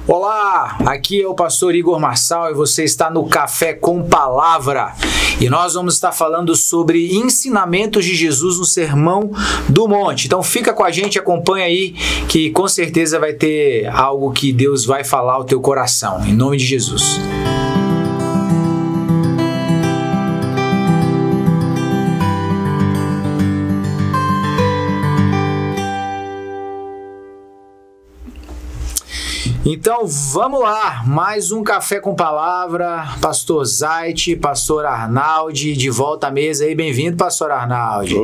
Olá, aqui é o pastor Igor Marçal e você está no Café com Palavra. E nós vamos estar falando sobre ensinamentos de Jesus no Sermão do Monte. Então fica com a gente, acompanha aí, que com certeza vai ter algo que Deus vai falar ao teu coração. Em nome de Jesus. Então vamos lá, mais um Café com Palavra, pastor Zait, pastor Arnaldi, de volta à mesa aí, bem-vindo, pastor Arnaldi.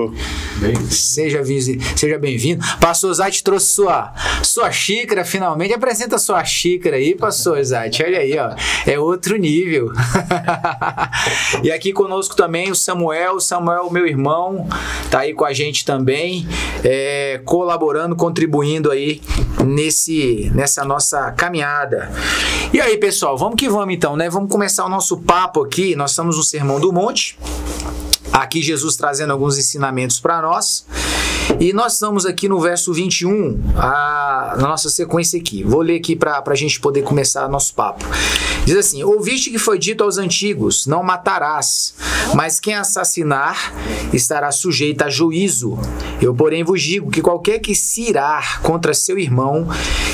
Seja bem-vindo. Pastor Zait trouxe sua xícara finalmente, apresenta sua xícara aí, pastor Zait, olha aí, ó, é outro nível. E aqui conosco também o Samuel, meu irmão, tá aí com a gente também, colaborando, contribuindo aí nessa nossa caminhada. E aí, pessoal, vamos que vamos então, né? Vamos começar o nosso papo aqui. Nós estamos no Sermão do Monte. Aqui Jesus trazendo alguns ensinamentos para nós. E nós estamos aqui no verso 21, na nossa sequência aqui. Vou ler aqui para a gente poder começar nosso papo. Diz assim: ouviste que foi dito aos antigos, não matarás, mas quem assassinar estará sujeito a juízo. Eu, porém, vos digo que qualquer que se irar contra seu irmão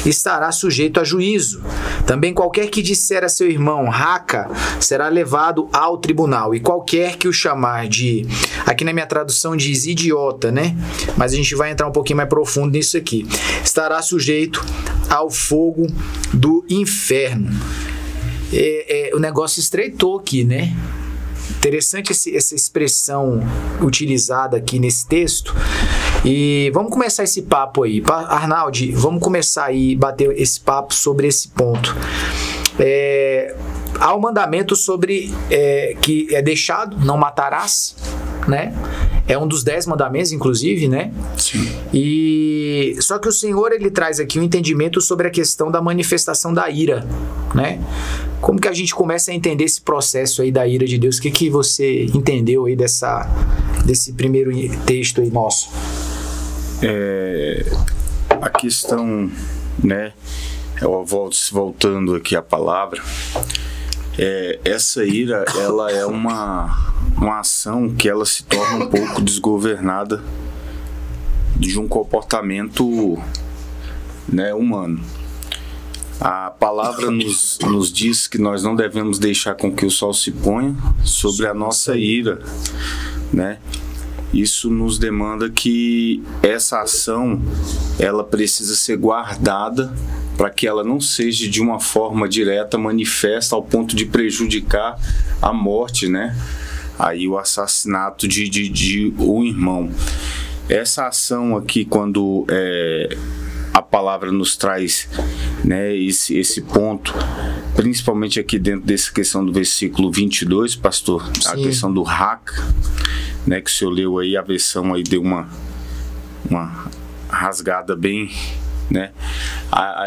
estará sujeito a juízo. Também qualquer que disser a seu irmão, raca, será levado ao tribunal. E qualquer que o chamar de... Aqui na minha tradução diz idiota, né? Mas a gente vai entrar um pouquinho mais profundo nisso aqui. Estará sujeito ao fogo do inferno. O negócio estreitou aqui, né? Interessante essa expressão utilizada aqui nesse texto. E vamos começar esse papo aí. Arnaldi, vamos começar aí, bater esse papo sobre esse ponto. Há um mandamento sobre que é deixado, não matarás, né? É um dos 10 mandamentos, inclusive, né? Sim. E só que o Senhor, ele traz aqui um entendimento sobre a questão da manifestação da ira, né? Como que a gente começa a entender esse processo aí da ira de Deus? O que você entendeu aí desse primeiro texto aí nosso? A questão, né? Voltando aqui à palavra, essa ira, ela é uma ação que ela se torna um pouco desgovernada de um comportamento, né, humano. A palavra nos diz que nós não devemos deixar com que o sol se ponha sobre a nossa ira, né? Isso nos demanda que essa ação, ela precisa ser guardada para que ela não seja de uma forma direta, manifesta ao ponto de prejudicar a morte, né? Aí o assassinato de um irmão. Essa ação aqui, quando a palavra nos traz, né, esse ponto, principalmente aqui dentro dessa questão do versículo 22, pastor, sim, a questão do raca, né, que o senhor leu aí, a versão aí deu uma rasgada bem, né?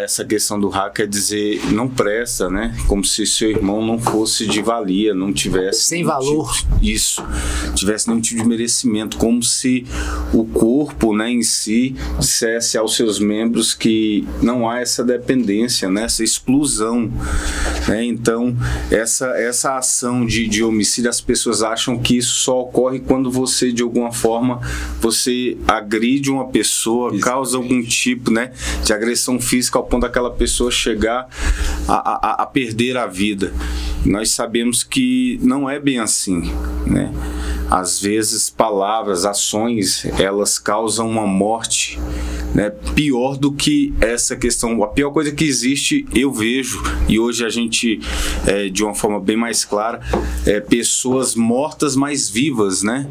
Essa questão do raca é dizer não presta, né? Como se seu irmão não fosse de valia, não tivesse sem valor, tivesse nenhum tipo de merecimento, como se o corpo, né, em si dissesse aos seus membros que não há essa dependência, né, essa exclusão, né? Então essa ação de homicídio, as pessoas acham que isso só ocorre quando você, de alguma forma, você agride uma pessoa, causa algum tipo, né, de agressão física ao ponto daquela pessoa chegar a perder a vida. Nós sabemos que não é bem assim, né? Às vezes palavras, ações, elas causam uma morte, né? Pior do que essa questão, a pior coisa que existe, eu vejo, e hoje a gente, de uma forma bem mais clara, pessoas mortas, mas vivas, né?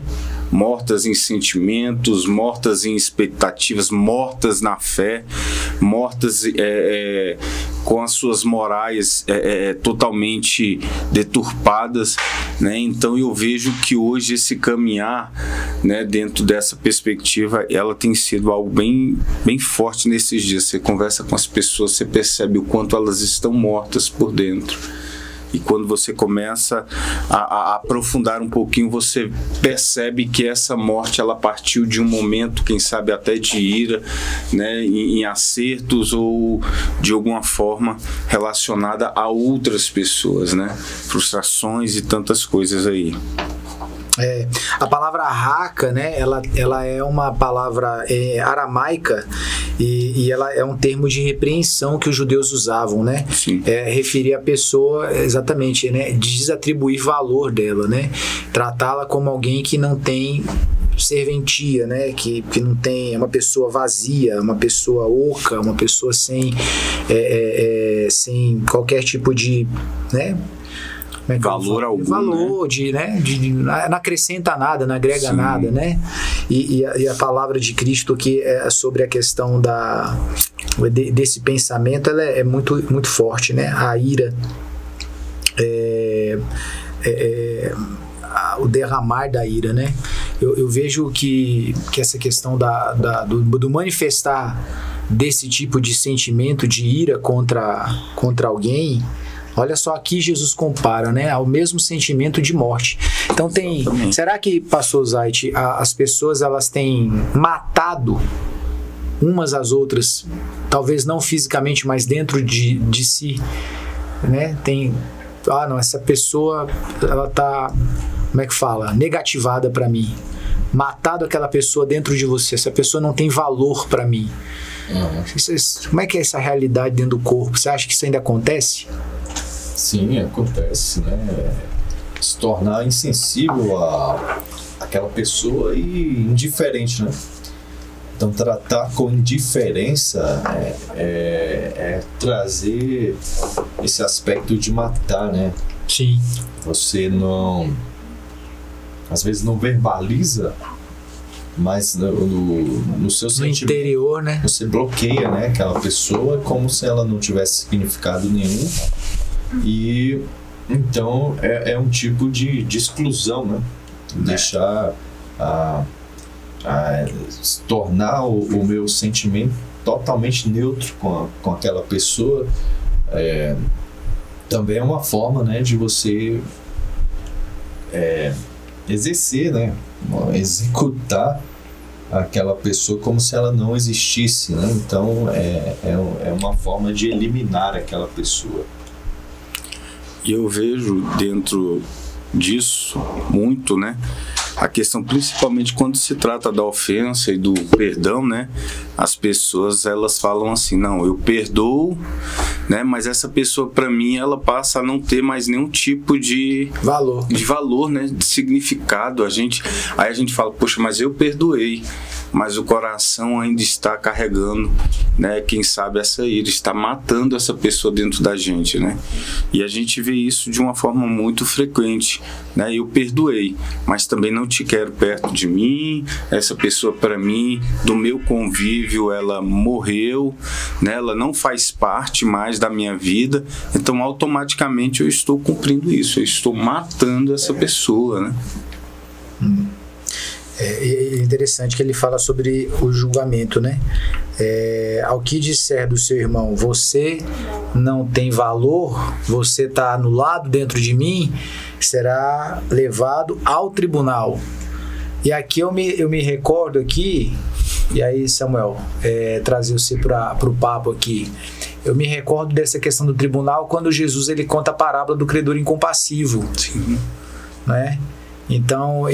Mortas em sentimentos, mortas em expectativas, mortas na fé, mortas com as suas morais totalmente deturpadas, né? Então eu vejo que hoje esse caminhar, né, dentro dessa perspectiva, ela tem sido algo bem, bem forte nesses dias. Você conversa com as pessoas, você percebe o quanto elas estão mortas por dentro, E quando você começa a aprofundar um pouquinho, você percebe que essa morte ela partiu de um momento, quem sabe até de ira, né, em acertos ou de alguma forma relacionada a outras pessoas, né? Frustrações e tantas coisas aí. A palavra raca, né, ela é uma palavra aramaica e ela é um termo de repreensão que os judeus usavam, né? Referir a pessoa exatamente, né, desatribuir valor dela, né? Tratá-la como alguém que não tem serventia, né? Que não tem, é uma pessoa vazia, uma pessoa oca, uma pessoa sem qualquer tipo de, né? Valor algum, valor, né? Não acrescenta nada, não agrega nada, né? E a palavra de Cristo aqui sobre a questão desse pensamento, ela é muito, muito forte, né? A ira, o derramar da ira, né? Eu vejo que essa questão do manifestar desse tipo de sentimento de ira contra alguém. Olha só, aqui Jesus compara, né, ao mesmo sentimento de morte. Então será que, pastor Zait, as pessoas elas têm matado umas às outras, talvez não fisicamente, mas dentro de si, né? Não, essa pessoa, ela tá, como é que fala? Negativada para mim. Matado aquela pessoa dentro de você, essa pessoa não tem valor para mim. Como é que é essa realidade dentro do corpo? Você acha que isso ainda acontece? Sim, acontece, né? Se tornar insensível àquela pessoa e indiferente, né? Então, tratar com indiferença é trazer esse aspecto de matar, né? Sim. Você às vezes não verbaliza, mas no seu sentimento, interior, né? Você bloqueia, né, aquela pessoa como se ela não tivesse significado nenhum. E então é um tipo de exclusão, né? Deixar se tornar o meu sentimento totalmente neutro com aquela pessoa também é uma forma, né, de você exercer, né, executar aquela pessoa como se ela não existisse, né? Então é uma forma de eliminar aquela pessoa. E eu vejo dentro disso muito, né, a questão principalmente quando se trata da ofensa e do perdão, né, as pessoas elas falam assim, não, eu perdoo, né, mas essa pessoa para mim ela passa a não ter mais nenhum tipo de valor, né, de significado. Aí a gente fala, poxa, mas eu perdoei, mas o coração ainda está carregando, né, quem sabe essa ira, está matando essa pessoa dentro da gente, né? E a gente vê isso de uma forma muito frequente, né? Eu perdoei, mas também não te quero perto de mim, essa pessoa para mim, do meu convívio, ela morreu, né? Ela não faz parte mais da minha vida, então automaticamente eu estou cumprindo isso, eu estou matando essa pessoa, né? É interessante que ele fala sobre o julgamento, né? Ao que disser do seu irmão, você não tem valor, você está anulado dentro de mim, será levado ao tribunal. E aqui eu me recordo aqui, e aí Samuel, trazer você para o papo aqui, eu me recordo dessa questão do tribunal quando Jesus ele conta a parábola do credor incompassivo. Sim. Né? Então,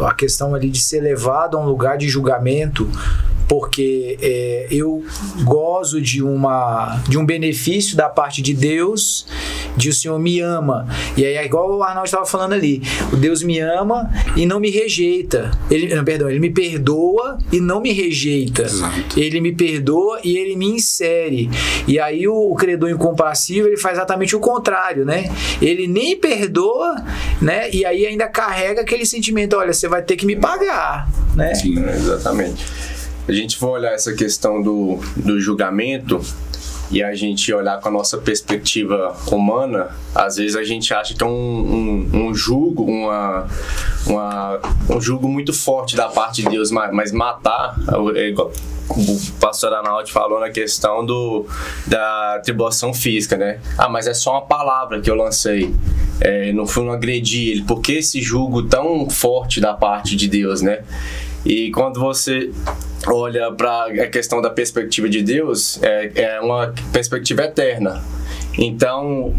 a questão ali de ser levado a um lugar de julgamento, porque eu gozo de um benefício da parte de Deus, de o Senhor me ama. E aí é igual o Arnaldo estava falando ali, o Deus me ama e não me rejeita. Ele me perdoa e não me rejeita. Exato. Ele me perdoa e ele me insere. E aí o credor incompassível, ele faz exatamente o contrário, né? Ele nem perdoa, né? E aí ainda carrega aquele sentimento, olha, você vai ter que me pagar, né? Sim, exatamente. A gente for olhar essa questão do julgamento e a gente olhar com a nossa perspectiva humana, às vezes a gente acha que é um julgo, um julgo muito forte da parte de Deus, mas matar, o pastor Arnaldo falou na questão da tribulação física, né? Ah, mas é só uma palavra que eu lancei. Não agredi ele. Por que esse julgo tão forte da parte de Deus, né? E quando você olha para a questão da perspectiva de Deus, é uma perspectiva eterna. Então,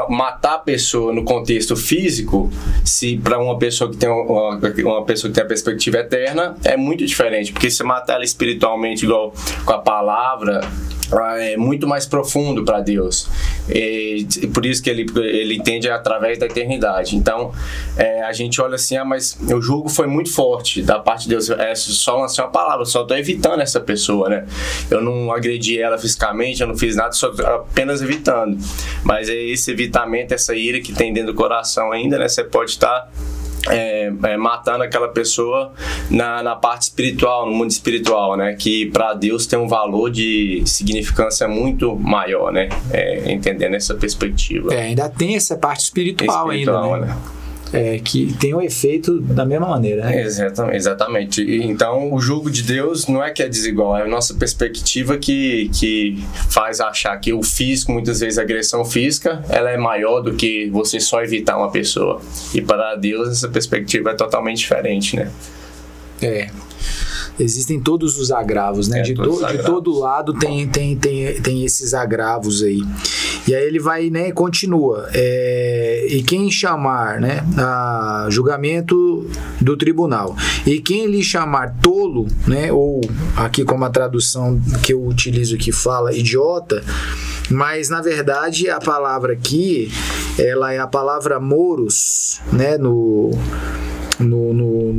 matar a pessoa no contexto físico, se para uma pessoa que tem uma pessoa que tem a perspectiva eterna, é muito diferente, porque se matar ela espiritualmente, igual com a palavra, é muito mais profundo para Deus. E por isso que ele entende através da eternidade. Então, a gente olha assim, mas o julgo foi muito forte da parte de Deus. Só lancei uma palavra, só estou evitando essa pessoa, né? Eu não agredi ela fisicamente, eu não fiz nada, só apenas evitando. Mas é esse evitamento, essa ira que tem dentro do coração ainda, né? Você pode estar matando aquela pessoa na parte espiritual, no mundo espiritual, né? Que para Deus tem um valor de significância muito maior, né? Entendendo essa perspectiva. Ainda tem essa parte espiritual ainda, né? Que tem um efeito da mesma maneira, né? Exatamente. Então, o julgo de Deus não é que é desigual, é a nossa perspectiva que faz achar que o físico, muitas vezes a agressão física, ela é maior do que você só evitar uma pessoa. E para Deus, essa perspectiva é totalmente diferente, né? Existem todos os agravos, né? De todo lado tem esses agravos aí. E aí ele vai, né, continua. E quem chamar, né, a julgamento do tribunal, e quem lhe chamar tolo, né, ou aqui como a tradução que eu utilizo aqui fala idiota, mas na verdade a palavra aqui, ela é a palavra moros, né, no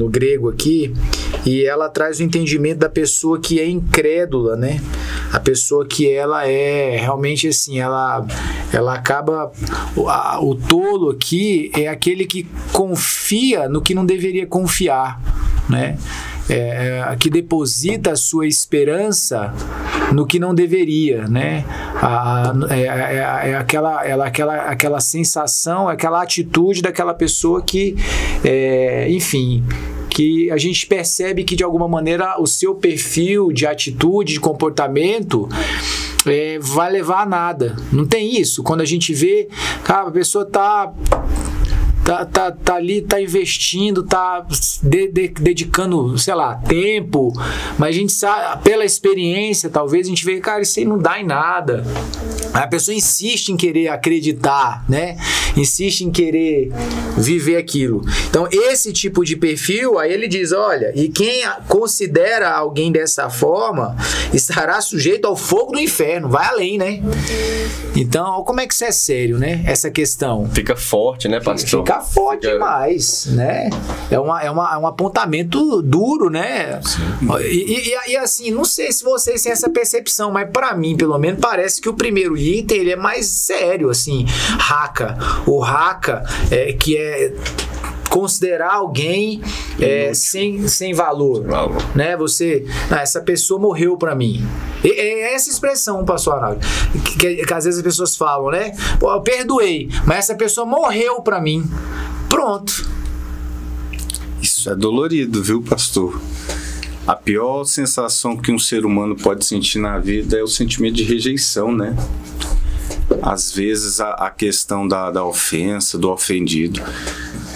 grego aqui, e ela traz o entendimento da pessoa que é incrédula, né? A pessoa que ela é realmente assim, ela acaba, o tolo aqui é aquele que confia no que não deveria confiar, né? Que deposita a sua esperança no que não deveria, né? Aquela sensação, aquela atitude daquela pessoa que, enfim, que a gente percebe que de alguma maneira o seu perfil de atitude, de comportamento vai levar a nada. Não tem isso? Quando a gente vê, cara, a pessoa tá ali, tá investindo, tá dedicando, sei lá, tempo, mas a gente sabe, pela experiência, talvez a gente vê, cara, isso aí não dá em nada. A pessoa insiste em querer acreditar, né? Insiste em querer viver aquilo. Então, esse tipo de perfil, aí ele diz, olha, e quem considera alguém dessa forma estará sujeito ao fogo do inferno, vai além, né? Então, como é que isso é sério, né? Essa questão. Fica forte, né, pastor? Fica forte demais, né? É um apontamento duro, né? E assim, não sei se vocês têm essa percepção, mas para mim, pelo menos, parece que o primeiro item, ele é mais sério, assim. Raca. O raca, que é considerar alguém sem valor, né? Essa pessoa morreu pra mim. É essa expressão, pastor Arnaldo, que às vezes as pessoas falam, né? Pô, eu perdoei, mas essa pessoa morreu pra mim. Pronto. Isso é dolorido, viu, pastor? A pior sensação que um ser humano pode sentir na vida é o sentimento de rejeição, né? Às vezes a questão da ofensa, do ofendido.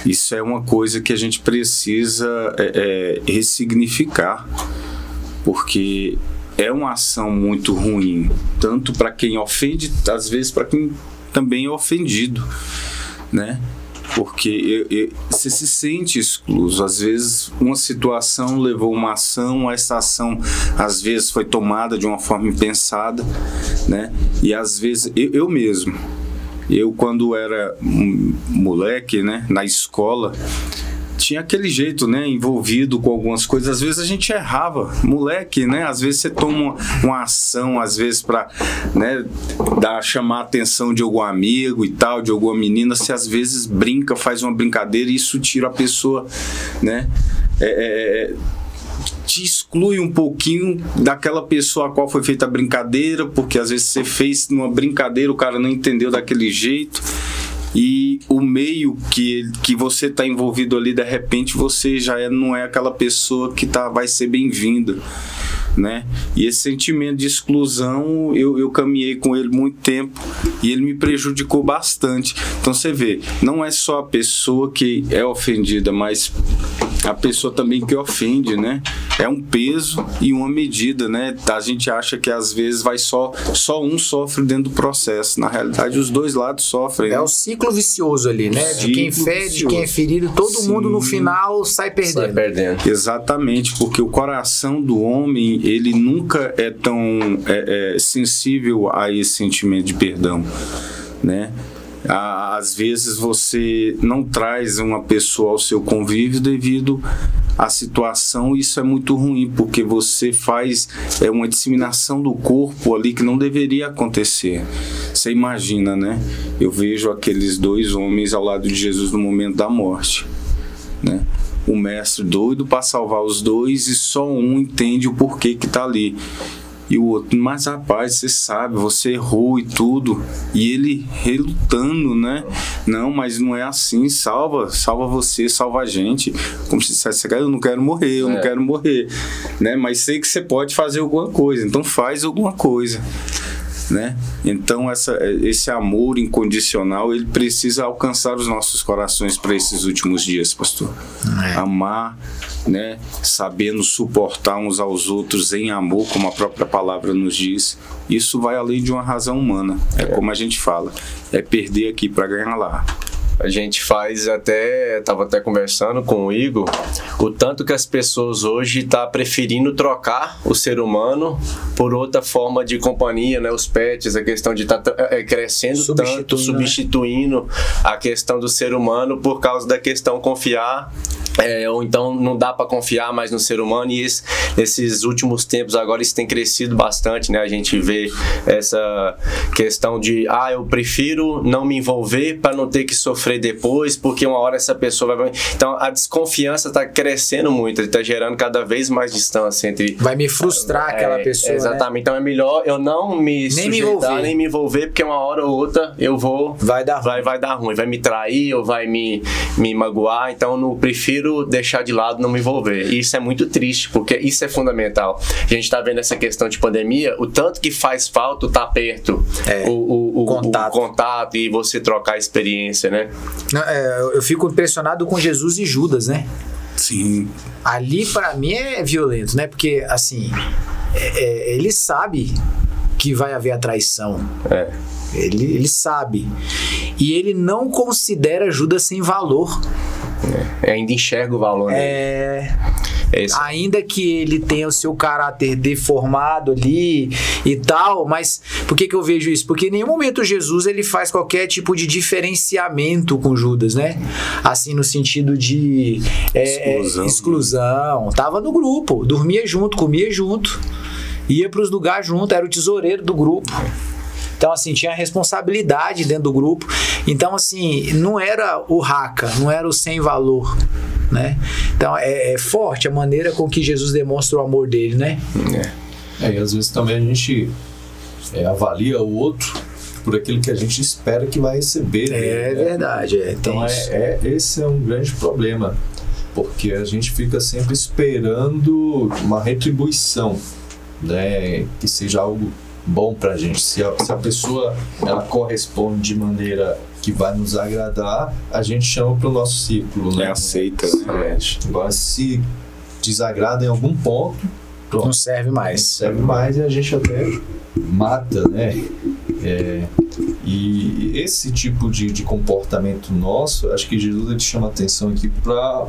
Isso é uma coisa que a gente precisa ressignificar, porque é uma ação muito ruim, tanto para quem ofende, às vezes para quem também é ofendido, né? Porque você se sente excluso. Às vezes uma situação levou uma ação, essa ação às vezes foi tomada de uma forma impensada, né? E às vezes eu mesmo, quando era moleque, né, na escola, tinha aquele jeito, né, envolvido com algumas coisas. Às vezes a gente errava, moleque, né? Às vezes você toma uma ação, às vezes para, né, chamar a atenção de algum amigo e tal, de alguma menina. Você às vezes brinca, faz uma brincadeira e isso tira a pessoa, né? Te exclui um pouquinho daquela pessoa a qual foi feita a brincadeira, porque às vezes você fez numa brincadeira, o cara não entendeu daquele jeito. E o meio que você está envolvido ali, de repente você já não é aquela pessoa que vai ser bem-vinda, né? E esse sentimento de exclusão, eu caminhei com ele muito tempo e ele me prejudicou bastante. Então você vê, não é só a pessoa que é ofendida, mas a pessoa também que ofende, né? É um peso e uma medida, né? A gente acha que às vezes vai só um sofre dentro do processo. Na realidade, os dois lados sofrem. É o ciclo vicioso ali, né? De quem fede, de quem é ferido, todo mundo no final sai perdendo. Exatamente, porque o coração do homem, ele nunca é tão sensível a esse sentimento de perdão, né? Às vezes você não traz uma pessoa ao seu convívio devido à situação, e isso é muito ruim, porque você faz uma disseminação do corpo ali que não deveria acontecer. Você imagina, né? Eu vejo aqueles dois homens ao lado de Jesus no momento da morte, né? O mestre doido para salvar os dois e só um entende o porquê que está ali. E o outro, mas rapaz, você sabe, você errou e tudo. E ele relutando, né? Não, mas não é assim, salva você, salva a gente. Como se dissesse, eu não quero morrer, eu não quero morrer, né? Mas sei que você pode fazer alguma coisa, então faz alguma coisa, né? Então esse amor incondicional, ele precisa alcançar os nossos corações para esses últimos dias, pastor. Amar, né? Sabendo suportar uns aos outros em amor, como a própria palavra nos diz. Isso vai além de uma razão humana. Como a gente fala, é perder aqui para ganhar lá. A gente estava até conversando com o Igor, o tanto que as pessoas hoje estão preferindo trocar o ser humano por outra forma de companhia, né? Os pets, a questão de estar crescendo tanto, substituindo a questão do ser humano por causa da questão confiar. Ou então não dá para confiar mais no ser humano, e esses últimos tempos agora isso tem crescido bastante, né? A gente vê essa questão de eu prefiro não me envolver para não ter que sofrer depois, porque uma hora essa pessoa vai... Então a desconfiança está crescendo muito, está gerando cada vez mais distância entre... Vai me frustrar aquela pessoa, exatamente, né? Então é melhor eu não me sujeitar, nem me envolver, porque uma hora ou outra eu vou... Vai dar ruim, vai me trair ou vai me magoar, então eu não prefiro deixar de lado, não me envolver. E isso é muito triste, porque isso é fundamental. A gente está vendo essa questão de pandemia, o tanto que faz falta estar perto, o contato e você trocar a experiência, né? Eu fico impressionado com Jesus e Judas, né? Sim. Ali, para mim, é violento, né? Porque, assim, ele sabe que vai haver a traição. Ele sabe. E ele não considera Judas sem valor. Ainda enxerga o valor, né? Ainda que ele tenha o seu caráter deformado ali e tal, mas por que eu vejo isso? Porque em nenhum momento Jesus ele faz qualquer tipo de diferenciamento com Judas, né? Assim, no sentido de exclusão. Tava no grupo, dormia junto, comia junto, ia para os lugares junto, era o tesoureiro do grupo. Então, assim, tinha responsabilidade dentro do grupo. Então, assim, não era o raca, não era o sem valor, né? Então, é forte a maneira com que Jesus demonstra o amor dele, né? E às vezes também a gente avalia o outro por aquilo que a gente espera que vai receber. Verdade. Então, esse é um grande problema, porque a gente fica sempre esperando uma retribuição, né? Que seja algo bom pra gente. Se a pessoa ela corresponde de maneira que vai nos agradar, a gente chama pro nosso ciclo, né? Aceita, né? Agora, se desagrada em algum ponto, pronto, não serve mais. Não serve mais e a gente até mata, né? E esse tipo de comportamento nosso, acho que Jesus ele chama atenção aqui para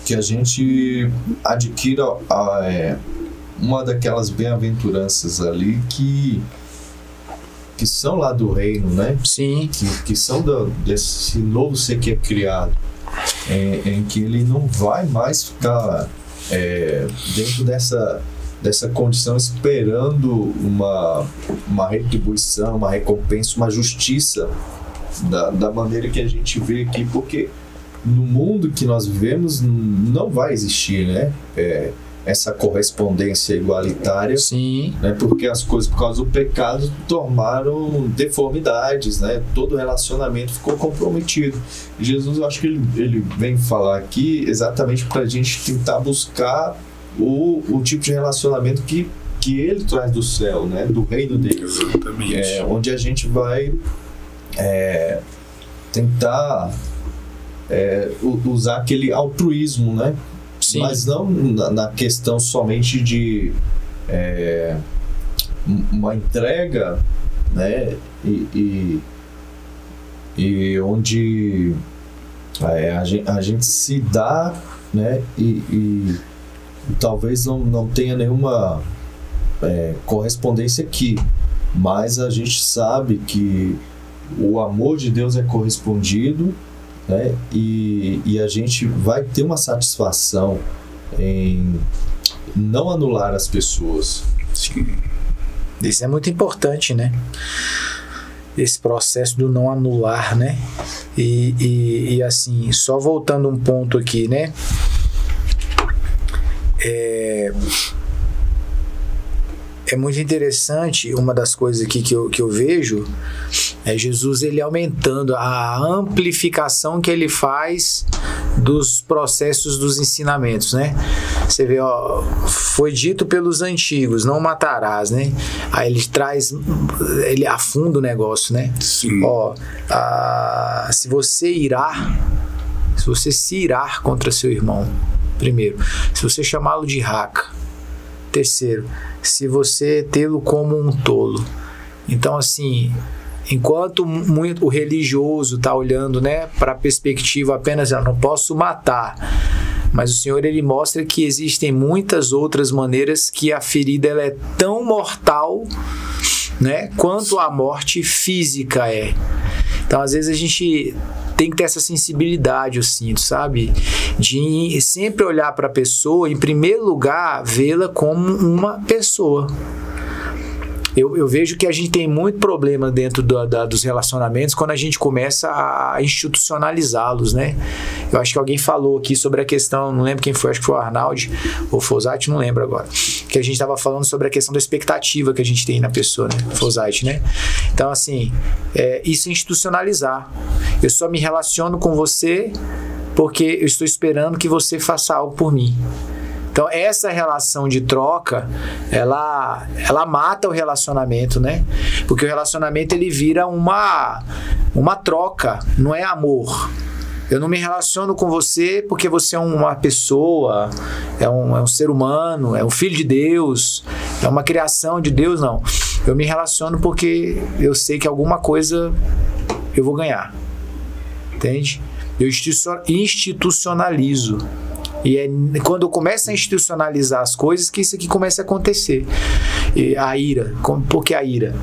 que a gente adquira uma daquelas bem-aventuranças ali que são lá do reino, né? Sim. Que são desse novo ser que é criado, em que ele não vai mais ficar dentro dessa condição esperando uma retribuição, uma recompensa, uma justiça da maneira que a gente vê aqui, porque no mundo que nós vivemos não vai existir, né? Essa correspondência igualitária. Sim. Né? Porque as coisas, por causa do pecado, tomaram deformidades, né? Todo relacionamento ficou comprometido. Jesus, eu acho que ele vem falar aqui exatamente para a gente tentar buscar o tipo de relacionamento que ele traz do céu, né? Do reino dele. Exatamente. Onde a gente vai tentar usar aquele altruísmo, né? Sim. Mas não na questão somente de uma entrega, né? E onde a gente se dá, né? E talvez não tenha nenhuma correspondência aqui, mas a gente sabe que o amor de Deus é correspondido, né? E a gente vai ter uma satisfação em não anular as pessoas. Sim. Isso é muito importante, né? Esse processo do não anular, né? E assim, só voltando um ponto aqui, né? É muito interessante, uma das coisas aqui que eu vejo é Jesus, ele aumentando a amplificação que ele faz dos processos dos ensinamentos, né? Você vê, ó, foi dito pelos antigos, não matarás, né? Aí ele afunda o negócio, né? Sim. Ó, se você se irar contra seu irmão, primeiro, se você chamá-lo de raca, terceiro, se você tê-lo como um tolo. Então, assim, enquanto muito o religioso está olhando, né, para a perspectiva apenas, eu não posso matar, mas o Senhor, ele mostra que existem muitas outras maneiras que a ferida ela é tão mortal, né, quanto a morte física é. Então, às vezes a gente tem que ter essa sensibilidade, eu sinto, sabe? De sempre olhar para a pessoa, em primeiro lugar, vê-la como uma pessoa. Eu vejo que a gente tem muito problema dentro dos relacionamentos quando a gente começa a institucionalizá-los, né? Eu acho que alguém falou aqui sobre a questão, não lembro quem foi, acho que foi o Arnaldi ou Fosati, não lembro agora, que a gente estava falando sobre a questão da expectativa que a gente tem na pessoa, né? Fosati, né? Então, assim, isso é institucionalizar. Eu só me relaciono com você porque eu estou esperando que você faça algo por mim. Então, essa relação de troca, ela mata o relacionamento, né? Porque o relacionamento, ele vira uma troca, não é amor. Eu não me relaciono com você porque você é uma pessoa, é um ser humano, é um filho de Deus, é uma criação de Deus, não. Eu me relaciono porque eu sei que alguma coisa eu vou ganhar. Entende? Eu institucionalizo. E é quando eu começo a institucionalizar as coisas que isso aqui começa a acontecer. E a ira, por que a ira?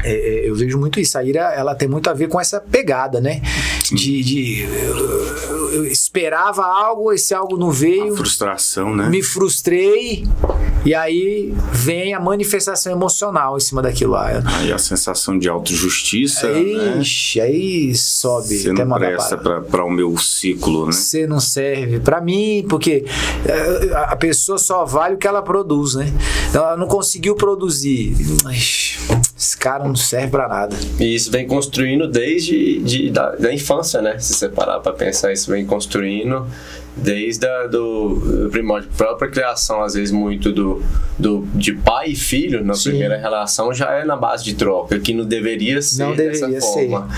Eu vejo muito isso. A ira, ela tem muito a ver com essa pegada, né? Eu esperava algo, esse algo não veio. A frustração, né? Me frustrei. E aí vem a manifestação emocional em cima daquilo lá. Aí a sensação de autojustiça, ixi, né? Aí sobe. Você não presta para o meu ciclo, né? Você não serve para mim, porque a pessoa só vale o que ela produz, né? Então, ela não conseguiu produzir. Esse cara não serve para nada. E isso vem construindo desde da infância, né? Se você parar para pensar, isso vem construindo desde do primórdio, própria criação, às vezes muito de pai e filho na Sim. primeira relação já é na base de troca, que não deveria ser dessa forma.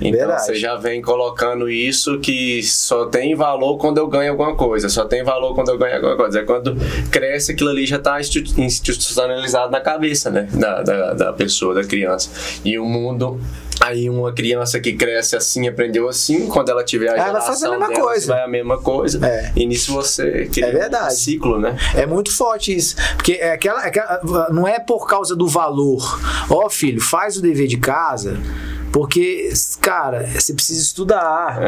Então verdade. Você já vem colocando isso que só tem valor quando eu ganho alguma coisa, só tem valor quando eu ganho alguma coisa. É quando cresce, aquilo ali já está institucionalizado na cabeça, né? Da pessoa, da criança. E o mundo... Aí uma criança que cresce assim, aprendeu assim, quando ela tiver a ela faz a mesma dela, coisa. vai a mesma coisa. E nisso você cria um ciclo, né? É muito forte isso. Porque não é por causa do valor. Ó, filho, faz o dever de casa, porque, cara, você precisa estudar.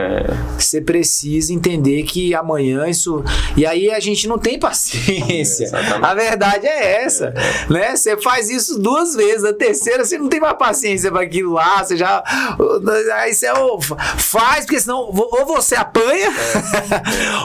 Você precisa entender que amanhã isso... E aí a gente não tem paciência. A verdade é essa. Né? Você faz isso 2 vezes, a terceira você não tem mais paciência para aquilo lá, você já... Aí você faz, porque senão ou você apanha,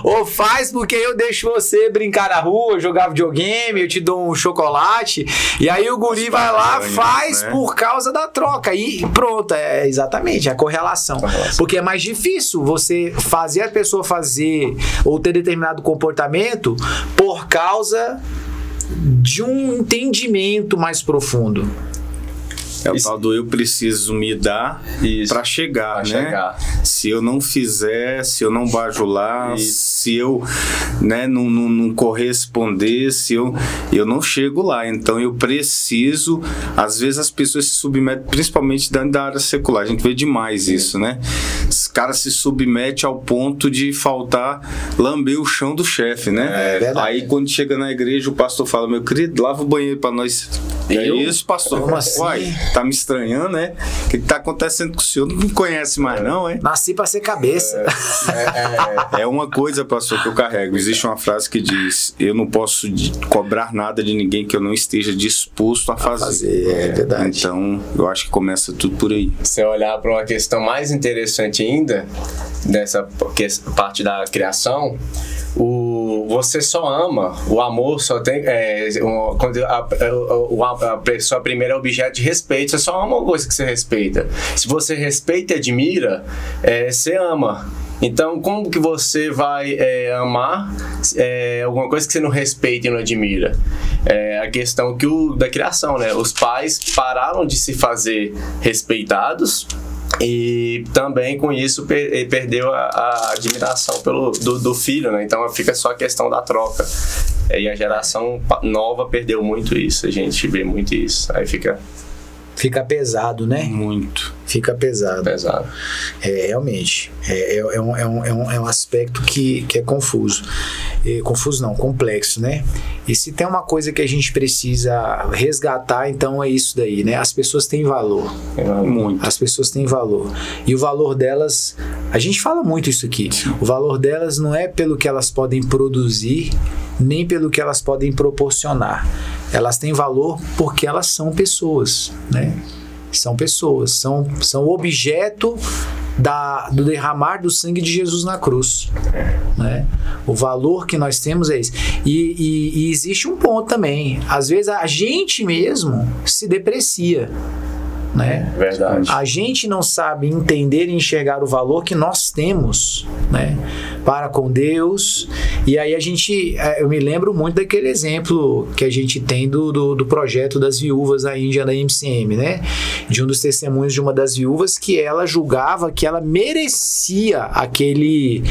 ou faz porque eu deixo você brincar na rua, jogar videogame, eu te dou um chocolate, e aí o guri vai lá, faz, né? Por causa da troca. E pronto, exatamente, a correlação. Porque é mais difícil você fazer a pessoa fazer ou ter determinado comportamento por causa de um entendimento mais profundo. É o tal do eu preciso me dar para chegar, né? Se eu não fizer, se eu não bajular, se eu, né, não corresponder, se eu não chego lá. Então eu preciso, às vezes as pessoas se submetem, principalmente dentro da área secular, a gente vê demais isso, né? Os caras se submetem ao ponto de faltar lamber o chão do chefe, né? Aí quando chega na igreja o pastor fala, meu querido, lava o banheiro para nós. É isso, pastor? Como assim? Uai, tá me estranhando, né? O que tá acontecendo com o senhor? Não me conhece mais não, hein? Nasci pra ser cabeça. É uma coisa, pastor, que eu carrego. Existe uma frase que diz, eu não posso cobrar nada de ninguém que eu não esteja disposto a fazer. É verdade. Então, eu acho que começa tudo por aí. Se olhar para uma questão mais interessante ainda, dessa parte da criação, você só ama, o amor só tem quando a pessoa primeira é objeto de respeito, você só ama uma coisa que você respeita. Se você respeita e admira, você ama. Então, como que você vai amar alguma coisa que você não respeita e não admira? A questão da criação, né? Os pais pararam de se fazer respeitados e também com isso perdeu a admiração do filho, né? Então fica só a questão da troca. E a geração nova perdeu muito isso, a gente vê muito isso. Aí fica pesado, né? Muito. Fica pesado. Realmente. É um aspecto que é confuso. Confuso não, complexo, né? E se tem uma coisa que a gente precisa resgatar, então é isso daí, né? As pessoas têm valor. Muito. As pessoas têm valor. E o valor delas, a gente fala muito isso aqui, o valor delas não é pelo que elas podem produzir, nem pelo que elas podem proporcionar. Elas têm valor porque elas são pessoas, né? São pessoas, são objeto do derramar do sangue de Jesus na cruz, né? O valor que nós temos é esse. E existe um ponto também. Às vezes a gente mesmo se deprecia, né? Verdade. A gente não sabe entender e enxergar o valor que nós temos, né, para com Deus. E aí eu me lembro muito daquele exemplo que a gente tem do projeto das viúvas da Índia, da MCM, né? De um dos testemunhos de uma das viúvas que ela julgava que ela merecia aquele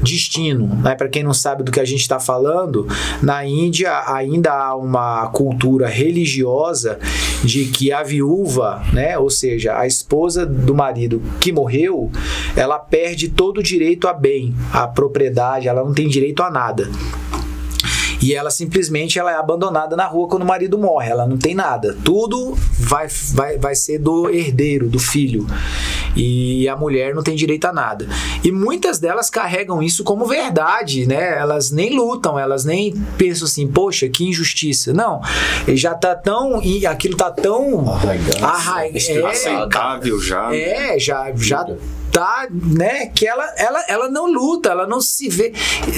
destino, né? Para quem não sabe do que a gente está falando, na Índia ainda há uma cultura religiosa de que a viúva, né, ou seja, a esposa do marido que morreu, ela perde todo o direito a bem, a propriedade, ela não tem direito a nada. E ela simplesmente é abandonada na rua quando o marido morre, ela não tem nada. Tudo vai ser do herdeiro, do filho. E a mulher não tem direito a nada. E muitas delas carregam isso como verdade, né? Elas nem lutam, elas nem pensam assim, poxa, que injustiça. Não, já tá tão... aquilo tá tão... aceitável já. Já tá, né, que ela não luta, ela não se vê,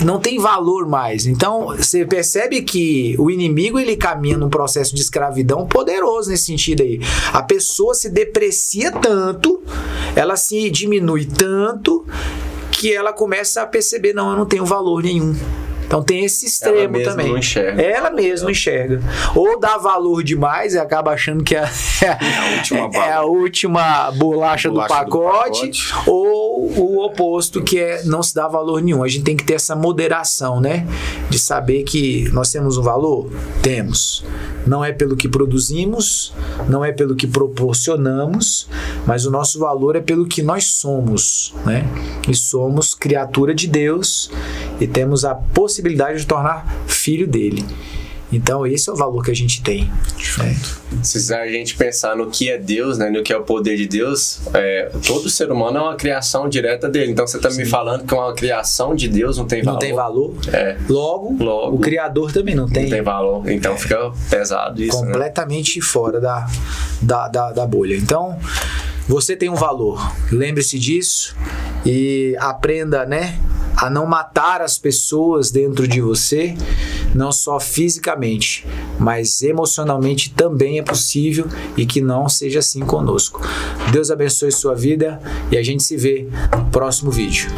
não tem valor mais. Então, você percebe que o inimigo, ele caminha num processo de escravidão poderoso nesse sentido aí. A pessoa se deprecia tanto, ela se diminui tanto, que ela começa a perceber, não, eu não tenho valor nenhum. Então tem esse extremo também. Ela mesma enxerga. Ou dá valor demais e acaba achando que é a última bolacha do pacote, ou o oposto, que é não se dá valor nenhum. A gente tem que ter essa moderação, né? De saber que nós temos um valor? Temos. Não é pelo que produzimos, não é pelo que proporcionamos, mas o nosso valor é pelo que nós somos, né? E somos criatura de Deus e temos a possibilidade de tornar filho dele. Então esse é o valor que a gente tem, né? Se a gente pensar no que é Deus, né, no que é o poder de Deus, todo ser humano é uma criação direta dele. Então você está me falando que uma criação de Deus não tem valor? Não tem valor. Logo, o Criador também não tem. Não tem valor. Então fica pesado isso. Completamente, né? Fora da bolha. Então você tem um valor. Lembre-se disso e aprenda, né, a não matar as pessoas dentro de você, não só fisicamente, mas emocionalmente também é possível, e que não seja assim conosco. Deus abençoe sua vida e a gente se vê no próximo vídeo.